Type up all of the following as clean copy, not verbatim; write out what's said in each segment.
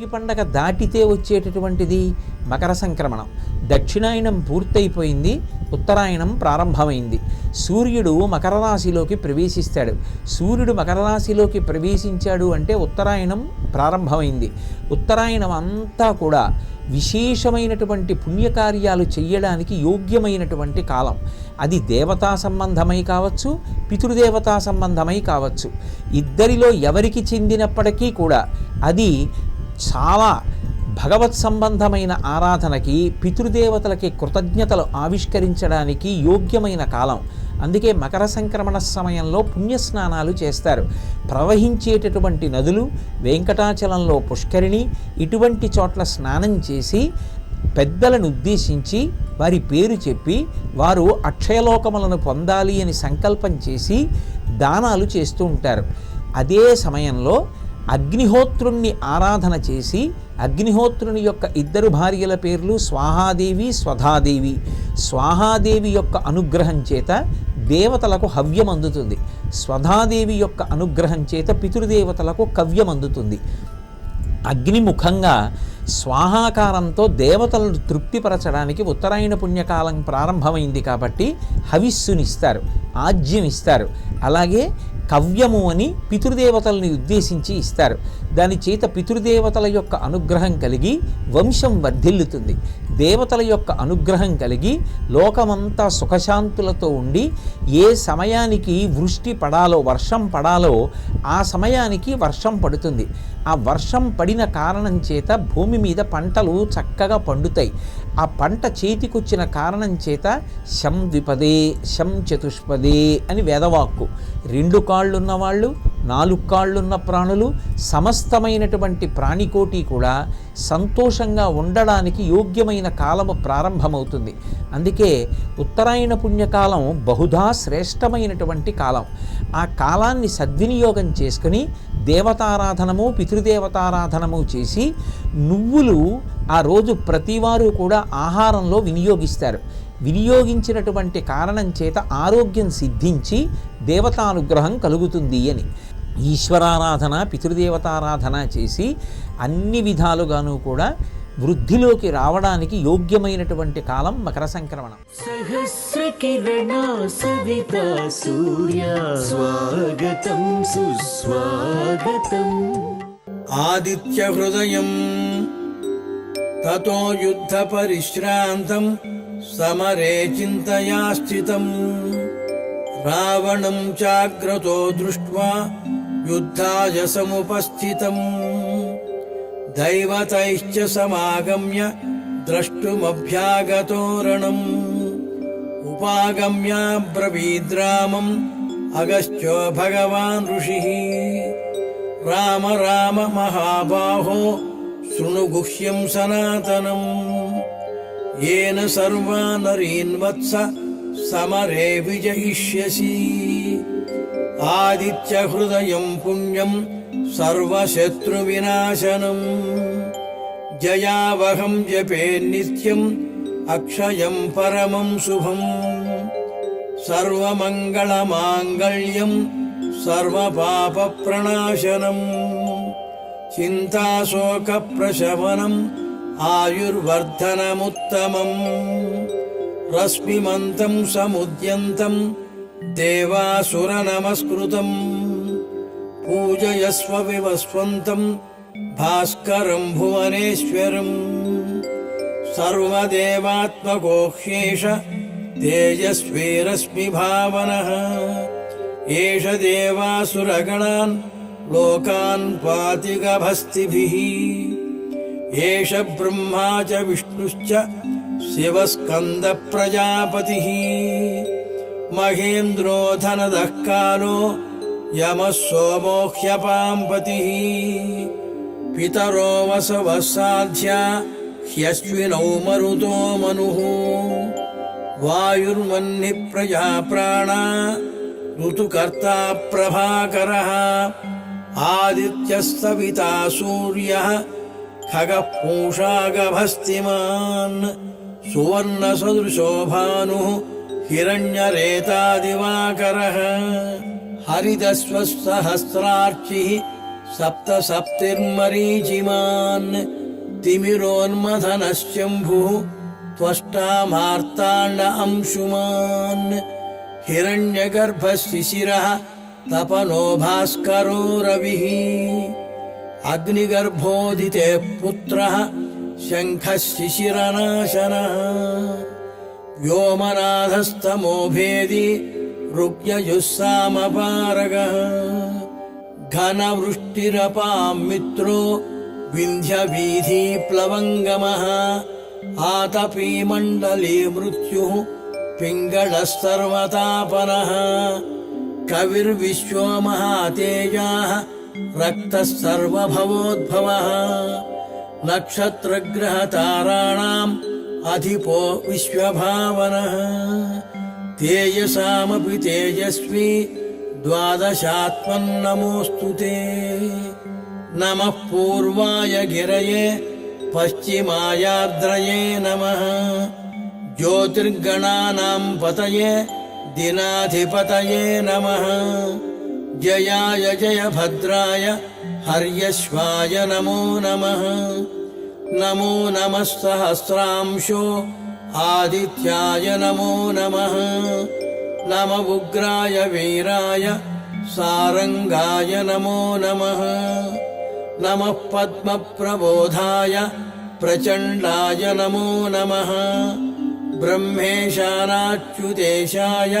భోగి పండగ దాటితే వచ్చేటటువంటిది మకర సంక్రమణం. దక్షిణాయనం పూర్తయిపోయింది, ఉత్తరాయణం ప్రారంభమైంది. సూర్యుడు మకర రాశిలోకి ప్రవేశిస్తాడు. సూర్యుడు మకర రాశిలోకి ప్రవేశించాడు అంటే ఉత్తరాయణం ప్రారంభమైంది. ఉత్తరాయణం అంతా కూడా విశేషమైనటువంటి పుణ్యకార్యాలు చెయ్యడానికి యోగ్యమైనటువంటి కాలం. అది దేవతా సంబంధమై కావచ్చు, పితృదేవతా సంబంధమై కావచ్చు. ఇద్దరిలో ఎవరికి చెందినప్పటికీ కూడా అది చాలా భగవత్ సంబంధమైన ఆరాధనకి, పితృదేవతలకి కృతజ్ఞతలు ఆవిష్కరించడానికి యోగ్యమైన కాలం. అందుకే మకర సంక్రమణ సమయంలో పుణ్యస్నానాలు చేస్తారు. ప్రవహించేటటువంటి నదులు, వెంకటాచలంలో పుష్కరిణి, ఇటువంటి చోట్ల స్నానం చేసి పెద్దలను ఉద్దేశించి వారి పేరు చెప్పి వారు అక్షయలోకములను పొందాలి అని సంకల్పం చేసి దానాలు చేస్తూ ఉంటారు. అదే సమయంలో అగ్నిహోత్రుణ్ణి ఆరాధన చేసి అగ్నిహోత్రుని యొక్క ఇద్దరు భార్యల పేర్లు స్వాహాదేవి, స్వధాదేవి. స్వాహాదేవి యొక్క అనుగ్రహం చేత దేవతలకు హవ్యం అందుతుంది. స్వధాదేవి యొక్క అనుగ్రహం చేత పితృదేవతలకు కవ్యం అందుతుంది. అగ్నిముఖంగా స్వాహాకారంతో దేవతలను తృప్తిపరచడానికి ఉత్తరాయణ పుణ్యకాలం ప్రారంభమైంది కాబట్టి హవిస్సునిస్తారు, ఆజ్యం ఇస్తారు. అలాగే కవ్యము అని పితృదేవతల్ని ఉద్దేశించి ఇస్తారు. దాని చేత పితృదేవతల యొక్క అనుగ్రహం కలిగి వంశం వర్ధిల్లుతుంది. దేవతల యొక్క అనుగ్రహం కలిగి లోకమంతా సుఖశాంతులతో ఉండి ఏ సమయానికి వృష్టి పడాలో, వర్షం పడాలో ఆ సమయానికి వర్షం పడుతుంది. ఆ వర్షం పడిన కారణం చేత భూమి మీద పంటలు చక్కగా పండుతాయి. ఆ పంట చేతికొచ్చిన కారణం చేత శం ద్విపదే, శం చతుష్పదే అని వేదవాక్కు. 2 కాళ్ళున్న వాళ్ళు, 4 కాళ్ళున్న ప్రాణులు, సమస్తమైనటువంటి ప్రాణికోటి కూడా సంతోషంగా ఉండడానికి యోగ్యమైన కాలము ప్రారంభమవుతుంది. అందుకే ఉత్తరాయణ పుణ్యకాలం బహుధా శ్రేష్టమైనటువంటి కాలం. ఆ కాలాన్ని సద్వినియోగం చేసుకుని దేవతారాధనము, పితృదేవతారాధనము చేసి నువ్వులు ఆ రోజు ప్రతివారు కూడా ఆహారంలో వినియోగిస్తారు. వినియోగించినటువంటి కారణం చేత ఆరోగ్యం సిద్ధించి దేవతానుగ్రహం కలుగుతుంది అని. ఈశ్వరారాధన, పితృదేవతారాధన చేసి అన్ని విధాలుగాను కూడా వృద్ధిలోకి రావడానికి యోగ్యమైనటువంటి కాలం మకర సంక్రమణం. సహస్ర కిరణ సవిత సూర్య స్వాగతం సుస్వాగతం. ఆదిత్య హృదయం తతో యుద్ధ పరిశ్రాంతం సమరే చింతయా స్థితం. రావణం చాగ్రతో దృష్ట్వా యుద్ధాయ సముపస్థితం. దైవతైశ్చ సమాగమ్య ద్రష్టుమభ్యాగతో రణం. ఉపాగమ్య బ్రవీద్రామం అగస్త్యో భగవాన్ ఋషిః. రామ రామ మహాబాహో శృణు గుహ్యం సనాతనం. येन सर्वा नरीन् वत्स समरे विजयिष्यसि. आदित्य हृदयं पुण्यं सर्वशत्रुविनाशनं. जयावहं जपे नित्यम् अक्षयं परमं शुभं. सर्वमङ्गलमाङ्गल्यं सर्वपापप्रणाशनं. चिन्ताशोकप्रशमनं आयुर्वर्धनमुत्तमं. रश्मिमन्तं समुद्यन्तं देवासुरनमस्कृतं. पूजयस्व विवस्वन्तं भास्करं भुवनेश्वरं. सर्वदेवात्मकोह्येष तेजस्वी रश्मिभावनः. एष देवासुरगणान् लोकान् पाति गभस्तिभिः. एष ब्रह्मा च विष्णुश्च शिवस्कन्द प्रजापतिः. महेन्द्रो धनदः कालो यमः सोमो ह्यपाम्पतिः. पितरो वसवः साध्या ह्यश्विनौ मरुतो मनुः. वायुर्वह्निः प्रजा प्राणा ऋतुकर्ता प्रभाकरः. आदित्यः सविता सूर्यः खगः पूषा गभस्तिमान्. सुवर्णसदृशो भानुः हिरण्यरेता दिवाकरः. हरिदस्वः सहस्रार्चिः सप्त सप्तिर्मरीचिमान् तिमिरोन्मथनश्शम्भुः त्वष्टा मार्ताण्ड अंशुमान् हिरण्यगर्भशिशिरः तपनो भास्करो रविः अग्निगर्भोदिते पुत्रः शङ्खः शिशिरनाशनः व्योमनाथस्तमोभेदी ऋग्यजुस्सामपारगः घनवृष्टिरपां मित्रो विन्ध्यवीथीप्लवङ्गमः आतपीमण्डली मृत्युः पिङ्गळः कविर्विश्वो महातेजाः रक्तः सर्वभवोद्भवः नक्षत्रग्रहताराणाम् अधिपो विश्वभावनः तेजसामपि तेजस्वी द्वादशात्मन्नमोऽस्तु ते नमः पूर्वाय गिरये पश्चिमायार्द्रये नमः ज्योतिर्गणानां पतये दिनाधिपतये नमः जयाय जयभद्राय हर्यश्वाय नमो नमः नमो नमः सहस्रांशो आदित्याय नमो नमः नम उग्राय वीराय सारंगाय नमो नमः नमः पद्मप्रबोधाय प्रचण्डाय नमो नमः ब्रह्मेशानाच्युतेशाय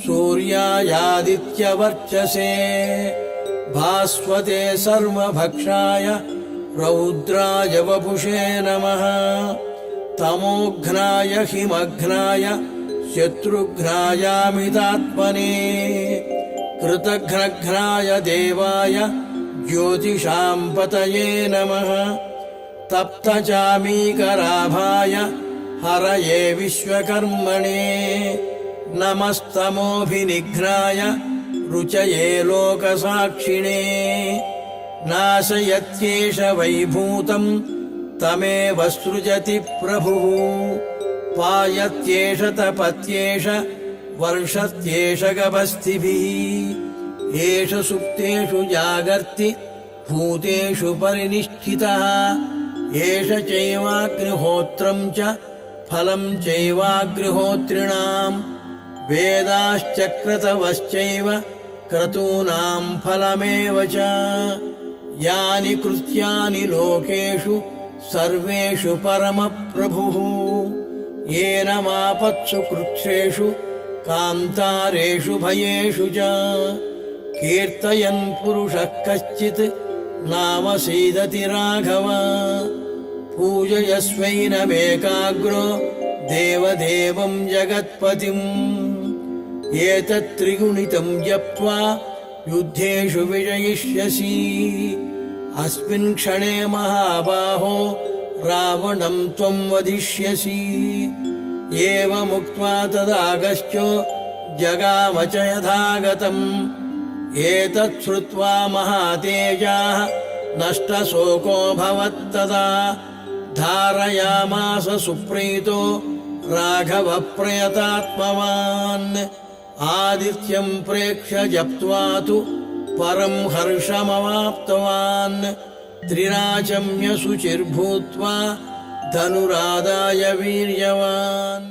सूर्यायादित्यवर्चसे भास्वते सर्वभक्षाय रौद्राय वपुषे नमः तमोघ्नाय हिमघ्नाय शत्रुघ्नायामितात्मने कृतघ्नघ्नाय देवाय ज्योतिषां पतये नमः तप्तचामीकराभाय हरये विश्वकर्मणे नमस्तमोभिनिघ्नाय रुचये लोकसाक्षिणे नाशयत्येष वैभूतं तमेव सृजति प्रभुः पायत्येष तपत्येष वर्षत्येष गभस्तिभिः एष सुप्तेषु जागर्ति भूतेषु परिनिष्ठितः एष चैवाग्निहोत्रं च फलं चैवाग्निहोत्रिणां वेदाश्चक्रतवश्चैव क्रतूनां फलमेव च यानि कृत्यानि लोकेषु सर्वेषु परमप्रभुः येन मापत्सु कृच्छ्रेषु कान्तारेषु भयेषु च कीर्तयन् पुरुषः कश्चित् नाम सीदति राघव पूजयस्वैनमेकाग्रो देवदेवं जगत्पतिम् एतत्त्रिगुणितं जप्त्वा युद्धेषु विजयिष्यसि अस्मिन् क्षणे महाबाहो रावणं त्वं वदिष्यसि एवमुक्त्वा तदागस्त्यो जगाम च यथागतम् एतत् श्रुत्वा महातेजाः नष्टशोको भवत्तदा धारयामास सुप्रीतो राघवप्रयतात्मवान् आदित्यं प्रेक्ष्य जप्त्वा तु परं हर्षमवाप्तवान् त्रिराचम्य शुचिर्भूत्वा धनुरादाय वीर्यवान्।